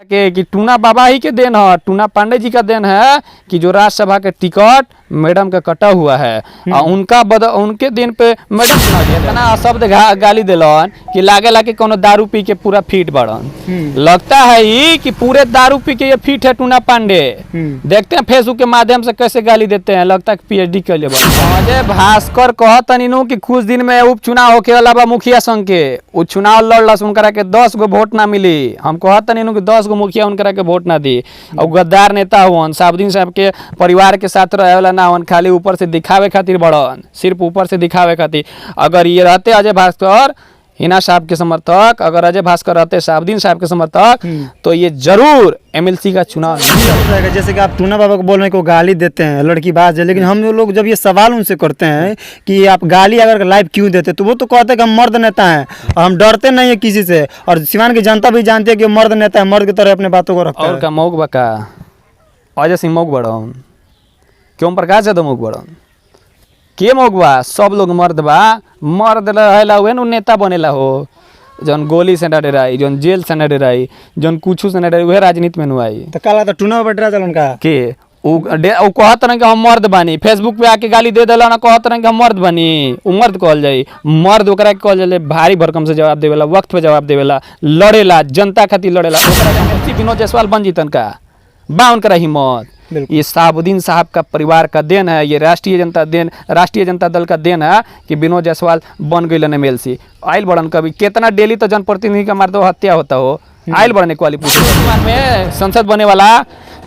कि टूना बाबा ही के देन है, टूना पांडे जी का देन है कि जो राज्यसभा के टिकट मैडम का कटा हुआ है और उनके दिन पे मैडम इतना शब्द गाली दिलन कि लागे कि कोनो दारू पी के पूरा फिट बढ़न। लगता है ही कि पूरे दारू पी के ये फिट है टूना पांडे। देखते हैं फेसबुक के माध्यम से कैसे गाली देते हैं, लगता है पीएचडी कर ले। अजय भास्कर कहतनी कि कुछ दिन में उपचुनाव होके वाला बा मुखिया संघ के, उ चुनाव लड़लस उनकरा के 10 गो वोट ना मिली। हम कहतनी कि 10 गो मुखिया उनकरा के वोट ना दी और गद्दार नेता हुआ साबुद्दीन साहब के परिवार के साथ रहे वाला ना हुन, खाली ऊपर से दिखावे खातिर बड़न, सिर्फ ऊपर से दिखावे खातिर। अगर ये रहते अजय भास्कर हिना साहब के समर्थक, अगर अजय भास्कर रहते साबुद्दीन साहब के समर्थक तो ये जरूर एमएलसी का चुनाव रहेगा। जैसे कि आप टूना बाबा को बोल रहे हैं को गाली देते हैं, लड़की बात है, लेकिन हम लोग जब ये सवाल उनसे करते हैं कि आप गाली अगर लाइव क्यों देते, तो वो तो कहते हैं कि हम मर्द नेता हैं और हम डरते नहीं है किसी से, और सिवान की जनता भी जानती है कि मर्द नेता है, मर्द की तरह अपने बातों को रखता है। और का मौक बका अजय सिंह मौक बड़न क्यों प्रकाश यादव मौक बड़न के मौक बा, सब लोग मर्द बा, मर्द रहेला हुए न नेता बनेला हो। जौन गोली से न डराई, जौन जेल से न डराई, जौन कुछ से न डराई, वह राजनीति में नुआई। तो काला तो टूना बटरा चल उनका के उ कहत रहे कि हम मर्द बानी, फेसबुक पे आके गाली दे देला ना, कहत रहे कि हम मर्द बानी। उ मर्द कहल जाई, मर्द ओकरा के कहल जाए भारी भरकम से जवाब देवेला, वक्त पे जवाब देवेला, लड़ेला, जनता खातिर लड़ेला। ओकरा विनोद जायसवाल बन जीतन का बा उनका हिम्मत। ये साबुद्दीन साहब का परिवार का देन है, ये राष्ट्रीय जनता दल का देन है कि विनोद जायसवाल बन गई एमएलसी। आयल बड़न कभी कितना डेली तो जनप्रतिनिधि का मर्दों हत्या होता हो, आयल बड़ने क्वालिफिकेशन में संसद बने वाला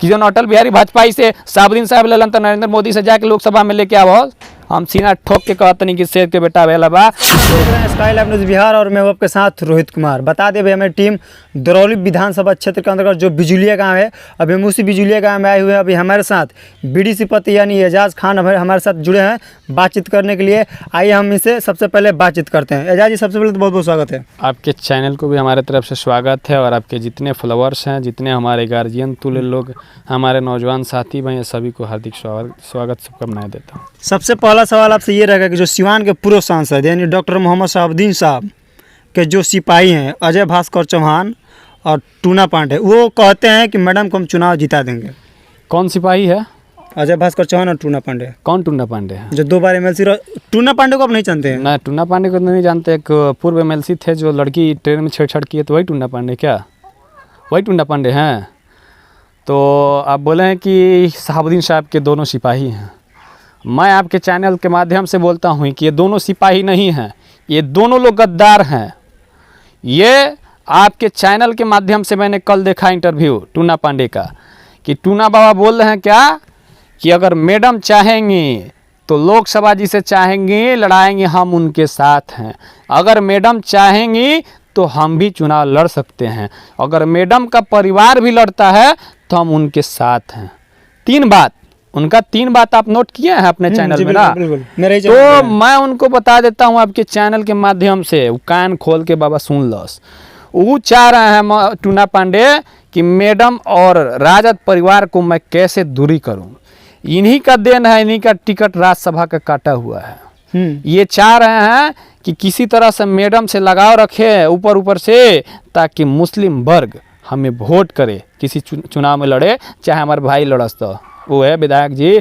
कि जो अटल बिहारी वाजपेयी से साबुद्दीन साहब लेलन तो नरेंद्र मोदी से जाके लोकसभा में लेके आओ। हम सीना ठोक के कहतनी कि शेर के बेटा वेला बा। स्काई लाइव न्यूज़ बिहार और मैं आपके साथ रोहित कुमार। बता दें भाई हमारी टीम दरौली विधानसभा क्षेत्र के अंतर्गत जो बिजुलिया गांव है, अभी हम उसी बिजुलिया गांव में आए हुए हैं। अभी हमारे साथ बीडीसी पति यानी एजाज खान हमारे साथ जुड़े हैं बातचीत करने के लिए। आइए हम इसे सबसे पहले बातचीत करते हैं। एजाज जी सबसे पहले तो बहुत बहुत स्वागत है। आपके चैनल को भी हमारे तरफ से स्वागत है और आपके जितने फॉलोअर्स हैं, जितने हमारे गार्जियन तुल्य लोग, हमारे नौजवान साथी भाई, सभी को हार्दिक स्वागत शुभकामनाएं देता हूँ। सबसे पहला सवाल आपसे ये रहेगा कि जो सिवान के पूर्व सांसद यानी डॉक्टर मोहम्मद साबुद्दीन साहब के जो सिपाही हैं अजय भास्कर चौहान और टूना पांडे, वो कहते हैं कि मैडम को हम चुनाव जिता देंगे। कौन सिपाही है? अजय भास्कर चौहान और टूना पांडे। कौन टूना पांडे है? जो 2 बार एमएलसी टूना पांडे को आप नहीं जानते हैं? ना, टूना पांडे को नहीं जानते। एक पूर्व एमएलसी थे जो लड़की ट्रेन में छेड़छाड़ किए, तो वही टूना पांडे क्या? वही टूना पांडे हैं। तो आप बोले हैं कि साबुद्दीन साहब के दोनों सिपाही हैं। मैं आपके चैनल के माध्यम से बोलता हूँ कि ये दोनों सिपाही नहीं हैं, ये दोनों लोग गद्दार हैं। ये आपके चैनल के माध्यम से मैंने कल देखा इंटरव्यू टूना पांडे का कि टूना बाबा बोल रहे हैं क्या कि अगर मैडम चाहेंगी तो लोकसभा जी से चाहेंगी लड़ाएंगे, हम उनके साथ हैं। अगर मैडम चाहेंगी तो हम भी चुनाव लड़ सकते हैं, अगर मैडम का परिवार भी लड़ता है तो हम उनके साथ हैं। 3 बात आप नोट किए हैं अपने चैनल में ना? तो मैं उनको बता देता हूं आपके चैनल के माध्यम से, कान खोल के बाबा सुन लस। वो चाह रहे हैं टूना पांडे कि मैडम और राजद परिवार को मैं कैसे दूरी करूं। इन्हीं का देन है, इन्हीं का टिकट राज्यसभा का काटा हुआ है। ये चाह रहे हैं कि किसी तरह से मैडम से लगाव रखे ऊपर से, ताकि मुस्लिम वर्ग हमें वोट करे, किसी चुनाव में लड़े, चाहे हमारे भाई लड़स। तो वो है विधायक जी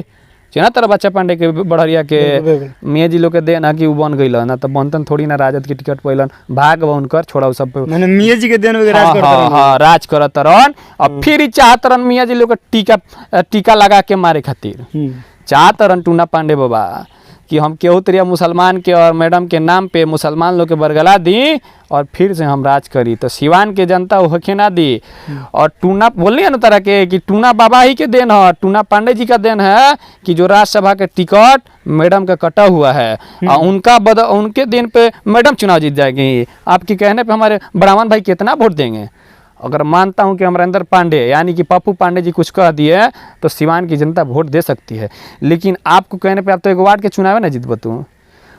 चिन्ह तरह बच्चा पांडे के बड़हरिया के मियाँ जी लोग के देन है कि वो बन गई ना, तो बनतन थोड़ी ना राजद की टिकट पैलन, भाग उनकर छोड़ा सब मैंने मियाँ जी के देन राज करत रहन। और फिर चाहत रहन मियाँ जी लोग के टीका लगा के मारे खातिर चाहत रहन टूना पांडे बाबा कि हम केहू तरिया मुसलमान के और मैडम के नाम पे मुसलमान लोग के बरगला दी और फिर से हम राज करी। तो सिवान के जनता होके ना दी। और टूना बोलनी ना तरह के कि टूना बाबा ही के देन है, टूना पांडे जी का देन है कि जो राज्यसभा के टिकट मैडम का कटा हुआ है और उनके दिन पे मैडम चुनाव जीत जाएगी। आपके कहने पे हमारे ब्राह्मण भाई कितना वोट देंगे? अगर मानता हूं कि अमरेंद्र पांडे यानी कि पप्पू पांडे जी कुछ कह दिए तो सिवान की जनता वोट दे सकती है, लेकिन आपको कहने पे आप तो एक वार्ड के चुनाव ना जीत बतू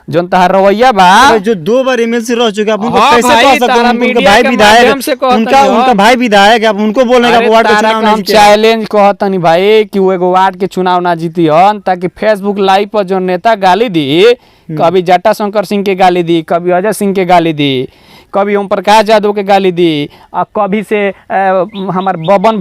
जोन तहार रवैया बा। जो 2 बार एमएलसी रह चुके आप उनको कैसे कह सकते हैं? उनका भाई विधायक, उनका भाई विधायक, आप उनको बोलने का वार्ड का चुनाव हम चैलेंज कहतनी भाई कि वो एगो वार्ड के चुनाव ना जीती हन, ताकि फेसबुक लाइव पर जो नेता गाली दी, कभी जटा शंकर सिंह के गाली दी, कभी अजय सिंह के गाली दी, कभी ओम प्रकाश यादव के गाली दी, और कभी से हमार गबन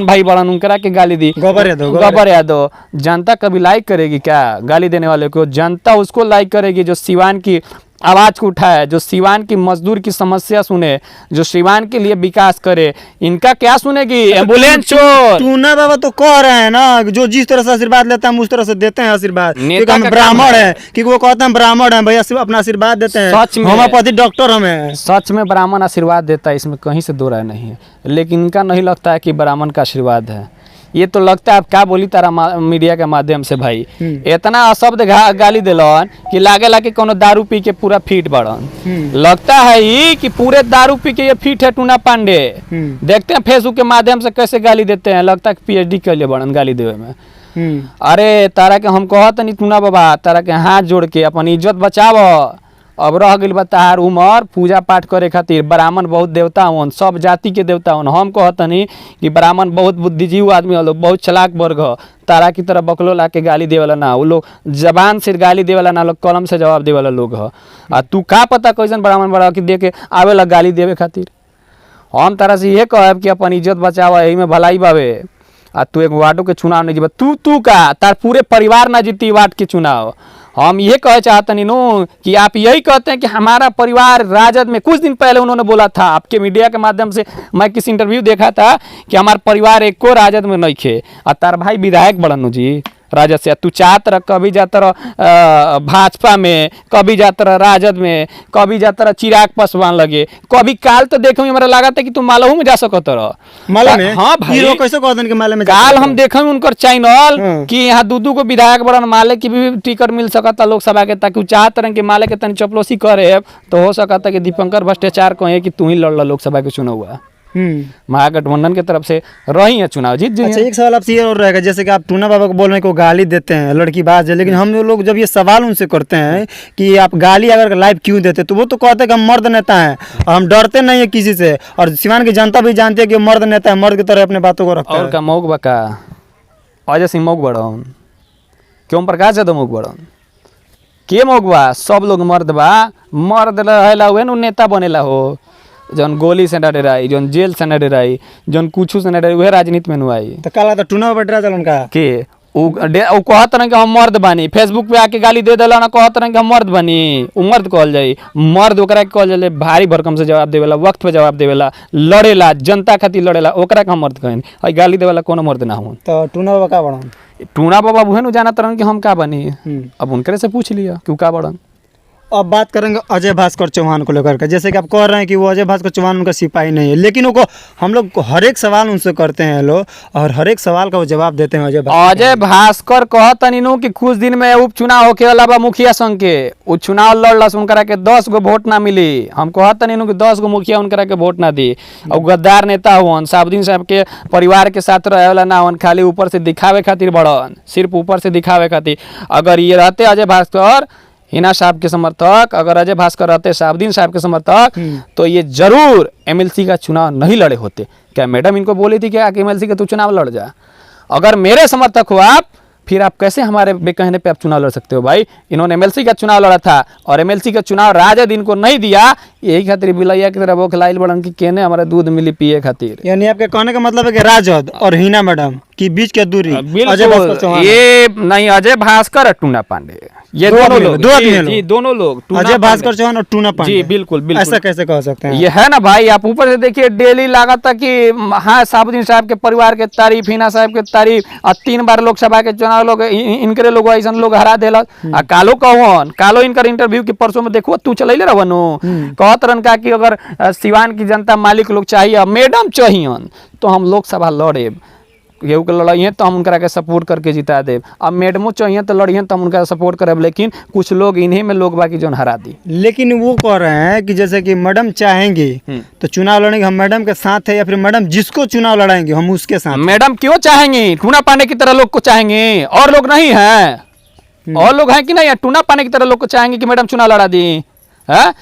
भाई बड़न उनकरा के गाली दी, गबर यादव। जनता कभी लाइक करेगी क्या गाली देने वाले को? जनता उसको लाइक करेगी जो सिवान की आवाज़ को उठाए, जो सिवान की मजदूर की समस्या सुने, जो सिवान के लिए विकास करे। इनका क्या सुनेगी? एम्बुलेंस चोर। टूना बाबा तो कह रहे हैं ना, जो जिस तरह से आशीर्वाद लेते हैं हम उस तरह से देते हैं आशीर्वाद, क्योंकि हम ब्राह्मण है, क्योंकि वो कहते हैं ब्राह्मण है भैया, अपना आशीर्वाद देते हैं। सच में होम्योपैथी डॉक्टर हमें, सच में ब्राह्मण आशीर्वाद देता है, इसमें कहीं से दो राय नहीं है। लेकिन इनका नहीं लगता है कि ब्राह्मण का आशीर्वाद है। ये तो लगता है आप क्या बोली तारा मीडिया के माध्यम से भाई, इतना अशब्द गाली दिलन कि लागेला कि कोनो दारू पी के पूरा फिट बढ़न। लगता है ही कि पूरे दारू पी के ये फिट है टूना पांडे। देखते हैं फेसबुक के माध्यम से कैसे गाली देते हैं, लगता है कि पीएचडी कर लिए बढ़न गाली देवे में। अरे तारा के हम कहत नहीं टूना बाबा, तारा के हाथ जोड़ के अपन इज्जत बचाव। अब रह गई बा तहार उमर पूजा पाठ करे खातिर। ब्राह्मण बहुत देवता हन, सब जाति के देवता हन। हम कहतनी कि ब्राह्मण बहुत बुद्धिजीव आदमी हो, लोग बहुत चलाक वर्ग हो। तारा की तरह बकलो ला के गाली देवाला ना, वो लोग जबान से गाली देवाला ना, लोग कलम से जवाब देवाला लोग हो। आ तू का पता कैसन ब्राह्मण बड़ा कि दे के आवेला गाली देवे खातिर। हम तारा से ये कहब कि अपन इज्जत बचावा, यही में भलाई बावे। आ तू एक वार्डो के चुनाव नहीं जीवा, तू का तार पूरे परिवार ना जीती वार्ड के चुनाव। हम ये कह चाहते नहीं नो कि आप यही कहते हैं कि हमारा परिवार राजद में, कुछ दिन पहले उन्होंने बोला था आपके मीडिया के माध्यम से, मैं किसी इंटरव्यू देखा था कि हमारा परिवार एक को राजद में नहीं खे। और तार भाई विधायक बड़न जी राजद से, तू चाहत रह कभी जाता रह भाजपा में, कभी जाता रह राजद में, कभी जाता रह चिराग पासवान लगे, कभी काल तो देखो हमारा लगा था कि तू मालहू में जा सकत रह। माला में? हाँ भाई, कैसे कहते कि माला में काल हम देखे उनकर चैनल कि यहाँ दूधू को विधायक बड़न माले की भी टिकट मिल सकता लोकसभा के, ताकि चाहत रहे कि माले के तनी चपलोसी करे तो हो सकता कि दीपंकर भ्रष्टाचार कहे कि तू ही लड़ लोकसभा के चुनाव हुआ। महागठबंधन की तरफ से रही है चुनाव, जीत जी। अच्छा, एक सवाल आपसे ये और रहेगा, जैसे कि आप टूना बाबा को बोल रहे हैं कि गाली देते हैं, लड़कीबाज है, लेकिन हम लोग जब ये सवाल उनसे करते हैं कि आप गाली अगर लाइव क्यों देते, तो वो तो कहते हैं कि हम मर्द नेता हैं और हम डरते नहीं है किसी से, और सिवान की जनता भी जानती है कि मर्द नेता है, मर्द की तरह अपने बातों को रखता है। और का मौक बका अजय सिंह मौक बड़न, क्यों प्रकाश यादव मौक बड़न, के मौक बा? सब लोग मर्द बा, मर्द रहेला हुए न नेता बनेला हो। जौन गोली से न डराई, जौन जेल से न डराई, जौन कुछ से न डराई, वह राजनीति में नु आई। तो काला तो टूना बटरा चलन का के उ कहत रहे कि हम मर्द बानी, फेसबुक पे आके गाली दे देला ना, कहत रहे कि हम मर्द बानी। उ मर्द कहल जाई, मर्द ओकरा के कहल जाले भारी भरकम से जवाब देवेला, वक्त पे जवाब देवेला, लड़ेला, जनता खातिर लड़ेला, ओकरा के हम मर्द कहन। और गाली देवेला कोनो मर्द ना हो। तो टूना बाबा का बड़न? टूना बाबा उहे नु जानत रहन कि हम का बनी। अब उनकरे से पूछ लिया कि का बड़न। अब बात करेंगे अजय भास्कर चौहान को लेकर के, जैसे कि आप कह रहे हैं कि वो अजय भास्कर चौहान उनका सिपाही नहीं है, लेकिन वो हम लोग हर एक सवाल उनसे करते हैं लोग, और हर एक सवाल का वो जवाब देते हैं। अजय भास्कर कहतनी नु कि कुछ दिन में उपचुनाव होके वाला बा मुखिया संघ के, उ चुनाव लड़लस, उनकरा के 10 गो वोट ना मिली। हम कहतनी नु कि 10 गो मुखिया उनकरा के वोट ना दी। और गद्दार नेता हुन, साबुद्दीन साहब के परिवार के साथ रहे वाला ना हुन, खाली ऊपर से दिखावे खातिर बड़न, सिर्फ ऊपर से दिखावे खातिर। अगर ये रहते अजय भास्कर हिना साहब के समर्थक, अगर अजय भास्कर रहते साबुद्दीन साहब के समर्थक, तो ये जरूर एमएलसी का चुनाव नहीं लड़े होते। क्या मैडम इनको बोली थी कि एमएलसी का तू चुनाव लड़ जा? अगर मेरे समर्थक हो आप, फिर आप कैसे हमारे बेकहने पे आप चुनाव लड़ सकते हो भाई? इन्होंने एमएलसी का चुनाव लड़ा था, और एमएलसी का चुनाव राजद इनको नहीं दिया। यही खातिर बिलैया की तरह वो खिलाइल बड़न की केने हमारे दूध मिली पिए खातिर। यानी आपके कहने का मतलब है कि राजद और हिना मैडम की बीच की दूरी अजय भास्कर चौहान, ये नहीं अजय भास्कर और टूना पांडे, ये दोनों लोग अजय भास्कर चौहान और टूना पांडे। जी बिल्कुल बिल्कुल, ऐसा कैसे कह सकते हैं? ये है ना भाई, आप ऊपर से देखिए डेली लागत था कि हाँ साबुद्दीन साहब के परिवार के तारीफ, हिना साहब के तारीफ, और 3 बार लोकसभा के चुनाव लोग इनके लोग ऐसा लोग हरा देलक। कालो कहन, कालो इनकर इंटरव्यू के परसों में देखो तू चलैले रहनु, कहत रहन का कि अगर सिवान की जनता मालिक लोग चाहिए, मैडम चाहिए, तो हम लोकसभा लड़े, केहू के लड़ाइए तो हम उनकरा के सपोर्ट करके जिता देव। अब मैडमो चाहिए तो लड़िए तो हम उनका सपोर्ट करब, लेकिन कुछ लोग इन्हीं में लोग बाकी जो हरा दी। लेकिन वो कह रहे हैं कि जैसे कि मैडम चाहेंगे तो चुनाव लड़ेंगे, हम मैडम के साथ है, या फिर मैडम जिसको चुनाव लड़ाएंगे हम उसके साथ। मैडम क्यों चाहेंगी? टूना पांडे की तरह लोग को चाहेंगे, और लोग नहीं है? और लोग हैं कि नहीं? टूना पांडे की तरह लोग को चाहेंगे कि मैडम चुनाव लड़ा दी है?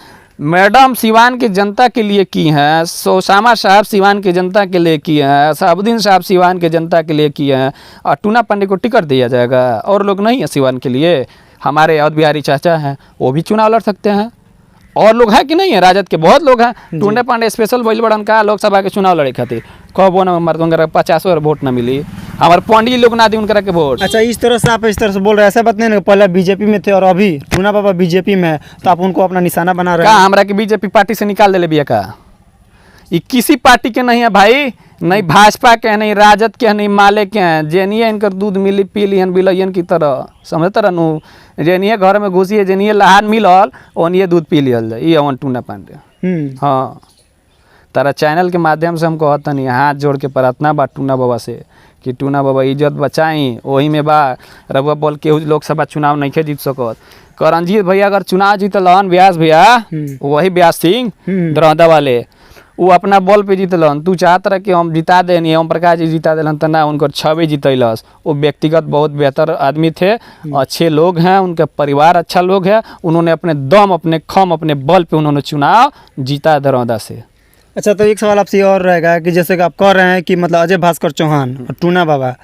मैडम सिवान की जनता के लिए की हैं, सोसामा साहब सिवान की जनता के लिए की हैं, साबुद्दीन साहब सिवान की जनता के लिए किए हैं, और टूना पांडे को टिकट दिया जाएगा? और लोग नहीं है सिवान के लिए? हमारे अवध बिहारी चाचा हैं, वो भी चुनाव लड़ सकते हैं, और लोग हैं कि नहीं है, राजद के बहुत लोग हैं। टूंडे पांडे स्पेशल बोल बड़न का लोकसभा के चुनाव लड़े खातिर कब वो ना मर्द 50 वोट ना मिली, हमारे पंडित लोग ना दी उनकरा के वोट। अच्छा, इस तरह से आप इस तरह से बोल रहे हैं, ऐसा बात नहीं ना, पहले बीजेपी में थे और अभी टूना बाबा बीजेपी में है, तो आप उनको अपना निशाना बना रहे का हैं। हमरा के बीजेपी पार्टी से निकाल देले बिया का? ये किसी पार्टी के नहीं है भाई, नहीं भाजपा के हैं, नहीं राजद के हैं, नहीं माले के हैं। जेनिए इनकर दूध मिली पी लियन बिलयन की तरह, समझते रहनू। जेनिए घर में घुसिए, जेनिए लहान मिलल ओनिए दूध पी लियल जाए। ये अवन टूना पांडे। हाँ, तारा चैनल के माध्यम से हम कहता नहीं, हाथ जोड़ के प्रार्थना बा टूना बाबा से कि टूना बाबा इज्जत बचाई। वही में बा रघुआ बोल के लोकसभा चुनाव नहीं जीत सकत। करंजीत भैया अगर चुनाव जीतलन, व्यास भैया वही व्यास सिंह दरौदा वाले, वो अपना बॉल पे जीतलन। तू चाहत रह कि हम जिता देनी, ओम प्रकाश जी जिता दिलन, तो ना, उनकर 6 जीतलस। वो व्यक्तिगत बहुत बेहतर आदमी थे, अच्छे लोग हैं, उनका परिवार अच्छा लोग है। उन्होंने अपने दम, अपने खम, अपने बल पे उन्होंने चुनाव जीता दरौदा से। अच्छा, तो एक सवाल आपसे और रहेगा कि जैसे कि आप कह रहे हैं कि मतलब अजय भास्कर चौहान और टूना बाबा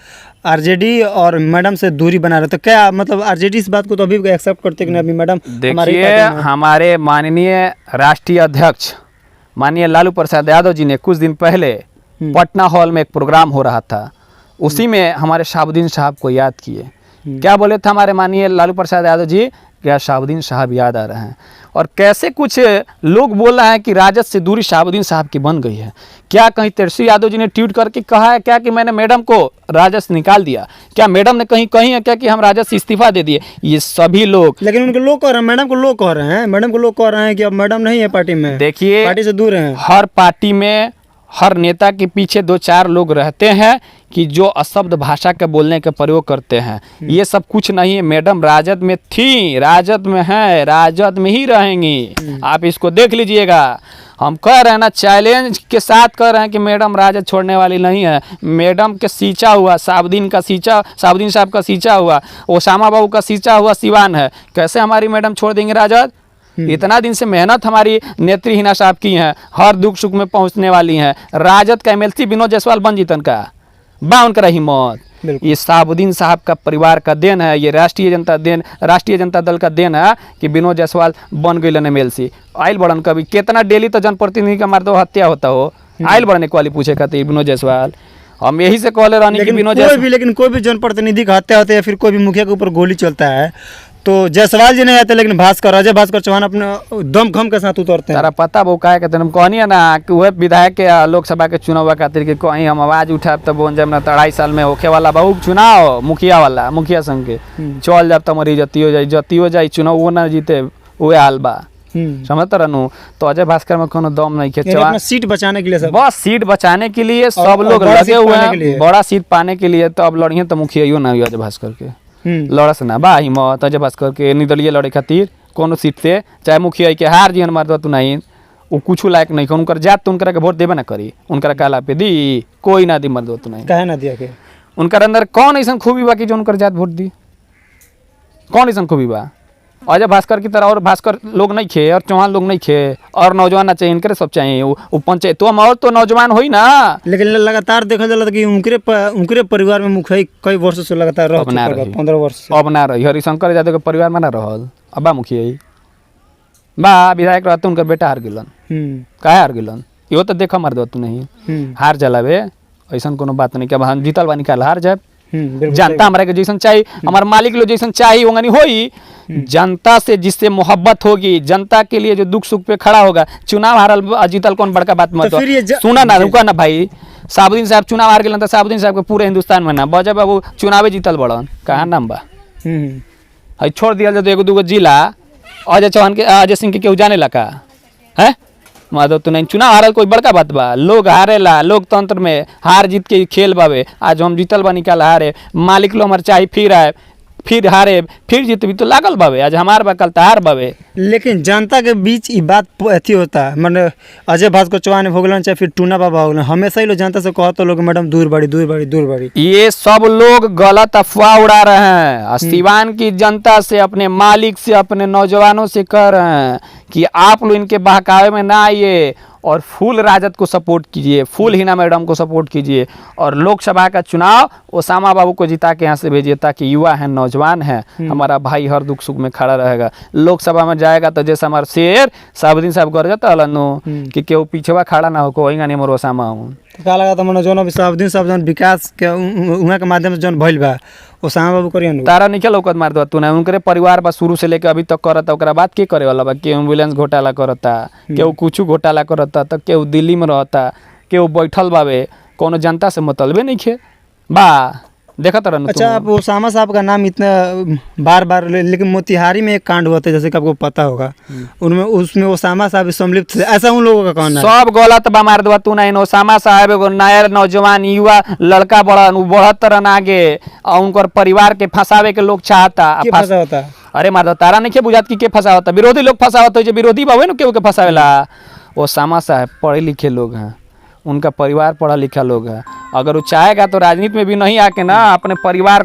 आरजेडी और मैडम से दूरी बना रहे, तो क्या मतलब आरजेडी इस बात को तो अभी एक्सेप्ट करते कि नहीं? अभी मैडम देखिए, हमारे माननीय राष्ट्रीय अध्यक्ष माननीय लालू प्रसाद यादव जी ने कुछ दिन पहले पटना हॉल में एक प्रोग्राम हो रहा था, उसी में हमारे शहाबुद्दीन साहब को याद किए। क्या बोले थे हमारे माननीय लालू प्रसाद यादव जी? क्या शहाबुद्दीन साहब याद आ रहे हैं। और कैसे कुछ लोग बोल रहे हैं कि राजद से दूरी शहाबुद्दीन साहब की बन गई है। क्या कहीं तेजस्वी यादव जी ने ट्वीट करके कहा है क्या कि मैंने मैडम को राजद से निकाल दिया? क्या मैडम ने कहीं है क्या कि हम राजद से इस्तीफा दे दिए? ये सभी लोग, लेकिन उनके लोग कह रहे हैं, मैडम को लोग कह रहे हैं, मैडम को लोग कह रहे हैं कि अब मैडम नहीं है पार्टी में, देखिए पार्टी से दूर हैं। हर पार्टी में हर नेता के पीछे 2-4 लोग रहते हैं कि जो अशब्द भाषा के बोलने का प्रयोग करते हैं। ये सब कुछ नहीं है। मैडम राजद में थी, राजद में है, राजद में ही रहेंगी। आप इसको देख लीजिएगा। हम कह रहे हैं ना, चैलेंज के साथ कह रहे हैं कि मैडम राजद छोड़ने वाली नहीं है। मैडम के सींचा हुआ शहाबुद्दीन साहब का सींचा हुआ, ओसामा बाबू का सींचा हुआ सिवान है। कैसे हमारी मैडम छोड़ देंगे राजद? इतना दिन से मेहनत हमारी नेत्री हिना साहब की हैं, हर दुख सुख में पहुंचने वाली हैं। राजद का एमएलसी विनोद जायसवाल बन जीतन का बा उनका हिम्मत। ये शहाबुद्दीन साहब का परिवार का देन है, ये राष्ट्रीय जनता दल का देन है कि विनोद जायसवाल बन गई एमएलसी। आयल बड़न कभी कितना डेली तो जनप्रतिनिधि का मर्दो हत्या होता हो, आयल बड़न एक वाली पूछे खातिर विनोद जायसवाल। हम यही से कहले रहनी कि विनोद जायसवाल, लेकिन कोई भी जनप्रतिनिधि का हत्या होता है या फिर कोई भी मुखिया के ऊपर गोली चलता है तो जायसवाल जी नहीं आते, लेकिन अजय भास्कर चौहान अपने दम खम के साथ उतरते हैं। तारा पता वो क्या कहते हैं, हम कहनी है ना कि वह विधायक के लोकसभा के चुनाव खातिर के कहीं हम आवाज उठाब तो बोल जब ना 2.5 साल में होखे वाला बहुत चुनाव मुखिया संघ के चल जब तो मरी जतियो जाई चुनाव वो ना जीते वह हाल बा। समझते रहनू। तो अजय भास्कर में कोनो दम नहीं है, सीट बचाने के लिए सब, बस सीट बचाने के लिए सब लोग लगे हुए हैं, बड़ा सीट पाने के लिए। तो अब लड़िए तो मुखिया ना अजय भास्कर के लड़स ना बा हिम्मत अजय भास्कर के निर्दलीय लड़े खातिर कोनो सीट से, चाहे मुखिया के हार जी मार तू नहीं, वो कुछ लायक नहीं। उनकर जात तो उनकरा के वोट देबे ना करी, उनकरा काला पे दी कोई ना दी मर दो तू नहीं। काहे ना दिया के? उनकर अंदर कौन ऐसा खूबी बा कि जो उनकर जात वोट दी? कौन ऐसा खूबी बा? अजय भास्कर की तरह और भास्कर लोग नहीं खे और चौहान लोग नहीं खे और नौजवान ना चाहिए, इनके सब चाहिए। वो पंचायत तो हम और तो नौजवान हो ही ना। लेकिन लगातार देखा जाला कि उनके परिवार में मुखिया कई वर्षों से लगातार रह चुका है, 15 वर्ष से। अब ना रही हरिशंकर यादव के परिवार में ना रहल, अब बा मुखिया ही बा विधायक रहते, उनका बेटा हार गिलन। काहे हार गिलन? यो तो देखा मर दो तू नहीं हार जलावे, ऐसा कोनो बात नहीं कि अब हम जीतल बा निकाल हार जाए। जनता हमारे के जैसन चाहिए, हमारे मालिक लोग जैसन चाहिए वंगनी होई। जनता से जिससे मोहब्बत होगी, जनता के लिए जो दुख सुख पे खड़ा होगा। चुनाव हारल जीतल कौन बड़का बात मत सुना ना, रुका ना भाई। शहाबुद्दीन साहब चुनाव हार गए तो शहाबुद्दीन साहब के पूरे हिंदुस्तान में ना बजे बाबू चुनावे जीतल बड़न, कहाँ नाम बा? छोड़ दिया जो 1-2 जिला अजय सिंह के केहू जाने लगा है माधव तो नहीं। चुनाव हारल कोई बड़का बात बा? लोग हारेला, लोकतंत्र में हार जीत के खेल बावे। आज हम जीतल बा निकाल हारे, मालिक लो हमारे चाहे फिर आए फिर हारे फिर जीत भी तो लागल बावे। आज हमार बा कल तहार बावे। लेकिन जनता के बीच ये बात अथी होता है, मैंने अजय भास्कर चौहान भोगलन चाहे फिर टूना बाबा हो गलन, हमेशा ही लोग जनता से कहते लोग मैडम दूर बड़ी। ये सब लोग गलत अफवाह उड़ा रहे हैं। सिवान की जनता से, अपने मालिक से, अपने नौजवानों से कह रहे हैं कि आप लोग इनके बहकावे में ना आइए और फुल राजद को सपोर्ट कीजिए, फुल हिना मैडम को सपोर्ट कीजिए और लोकसभा का चुनाव ओसामा बाबू को जिता के यहाँ से भेजिए, ताकि युवा हैं, नौजवान हैं, हमारे हमारा भाई हर दुख सुख में खड़ा रहेगा। लोकसभा में जाएगा तो जैसे हमारा शेर साहबुद्दीन साहब गरजत रहलन कि केहू पीछेवा खड़ा ना हो वही गानी मोर ओसामा हूँ। तो का लगा था जौन अभी साहबुद्दीन साहब जौन विकास के उहाँ के माध्यम से जौन भइल बा ओसामा बाबू करियन तारा निकल लौकत मार दो तू ना उनके परिवार बा शुरू से लेके अभी तक करता ओकरा बाद के करे वाला बा। केहू एम्बुलेंस घोटाला करता, केहू कुछ घोटाला करता, तो केहू दिल्ली में रहता, केहू बैठल बावे, कोनो जनता से मतलबे नहीं खे बा। देखत रहनु। अच्छा, आप ओसामा साहब का नाम इतना बार बार लेकिन मोतिहारी में एक कांड हुआ था जैसे कि आपको पता होगा, उनमें उसमें ओसामा साहब सम्मिलित थे, ऐसा उन लोगों का कहना है। सब गलत बा मार दो तू ना। ओसामा साहब एगो नया नौजवान युवा लड़का बड़न, उ बढ़त रहन आगे और उनकर परिवार के फंसावे के लोग चाहता। के फंसा होता है? अरे मार दो तारा नहीं के बुझात कि के फंसा होता, विरोधी लोग फंसा होता है। जो विरोधी बावे ना केहू के फंसावेला। ओसामा साहब पढ़े लिखे लोग हैं, उनका परिवार पढ़ा लिखा लोग है। अगर वो चाहेगा तो राजनीति में भी नहीं आके ना अपने परिवार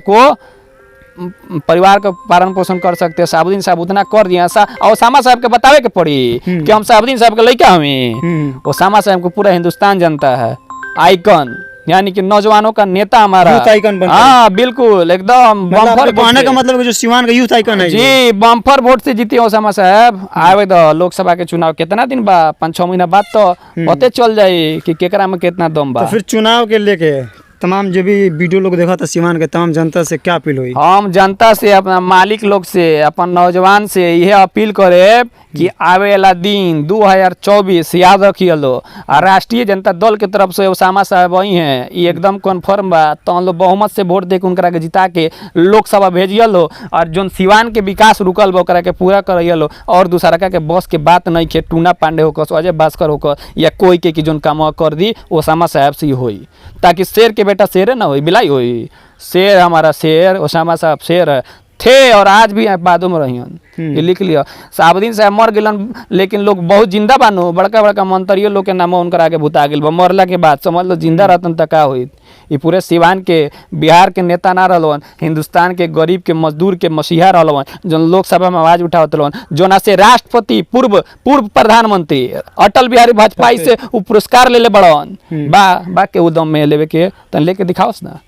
का पालन पोषण कर सकते हैं। साहबुद्दीन साहब उतना कर दिया और ओसामा साहब के बतावे के पड़ी कि हम साहबुद्दीन साहब के लड़का हमें। ओसामा साहब को पूरा हिंदुस्तान जानता है, आइकन यानी कि नौजवानों का नेता हमारा। यूथ आइकन बनता है। हाँ बिल्कुल एकदम बम्पर कहने का मतलब जो सिवान का यूथ आइकन है जी, बम्पर वोट से जीते ओसामा साहब। आवे तो लोकसभा के चुनाव कितना दिन बा, 5-6 महीना बाद तो पते चल जाये कि केकरा में कितना दम बा। तो फिर चुनाव के लेके तमाम जो भी वीडियो लोग देखा था सिवान के तमाम जनता से क्या अपील हुई? हम जनता से, अपना मालिक लोग से, अपन नौजवान से यह अपील करे कि आवे वाला दिन 2024 याद रखिए लो। और राष्ट्रीय जनता दल के तरफ से ओसामा साहब वही हैं, ये एकदम कन्फर्म बा। तो हम लोग बहुमत से वोट दे के उनकरा के जिता के लोकसभा भेजिए लो। और जो सिवान के विकास रुकल बा ओकरा के पूरा करिए लो। और दूसरा के बस के बात नहीं के टूना पांडे होकर, अजय भास्कर होकर या कोई के कि जोन काम कर दी ओसामा साहब से ही होई, ताकि शेर के बेटा शेर ना होई, बिलाई होई। शेर हमारा शेर ओसामा साहब शेर है थे और आज भी बादों में रहियन। ये लिख लिया। साहबुद्दीन साहब मर गिलन लेकिन लोग बहुत जिंदा बानो। बड़का बड़का मंत्रियों लोग के नाम उनकर आगे भुता गेल बा। मरला के बाद समझ लो जिंदा रहतन त का होई। ये पूरे सिवान के बिहार के नेता ना रहलन, हिंदुस्तान के गरीब के मजदूर के मसीहा रहलन, जो लोकसभा में आवाज उठावत रहलन, जोना से राष्ट्रपति पूर्व प्रधानमंत्री अटल बिहारी वाजपेयी से वो पुरस्कार ले बड़न। बा के उदम में लेवे के तन लेके दिखाओस ना।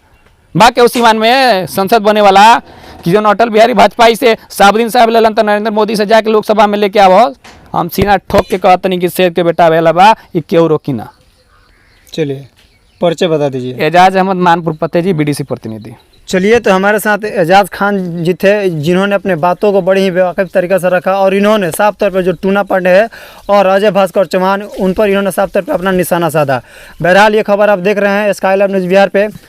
बा के उस सिवान में संसद बने वाला कि जो अटल बिहारी वाजपेयी से साहबुद्दीन साहब लेलन तो नरेंद्र मोदी से जाके लोकसभा में लेके आवो। हम सीना ठोक के कहतनी कि शेर के बेटा वेला बा, ये क्यों रोकी ना। चलिए परिचय बता दीजिए। एजाज अहमद मानपुर पते जी, बीडीसी प्रतिनिधि। चलिए, तो हमारे साथ एजाज खान जी थे जिन्होंने अपने बातों को बड़ी ही बेवकूफ़ तरीके से रखा और इन्होंने साफ तौर पर जो टूना पांडे है और अजय भास्कर चौहान उन पर इन्होंने साफ तौर पर अपना निशाना साधा। बहरहाल ये खबर आप देख रहे हैं स्काई लाइव न्यूज़ बिहार पे।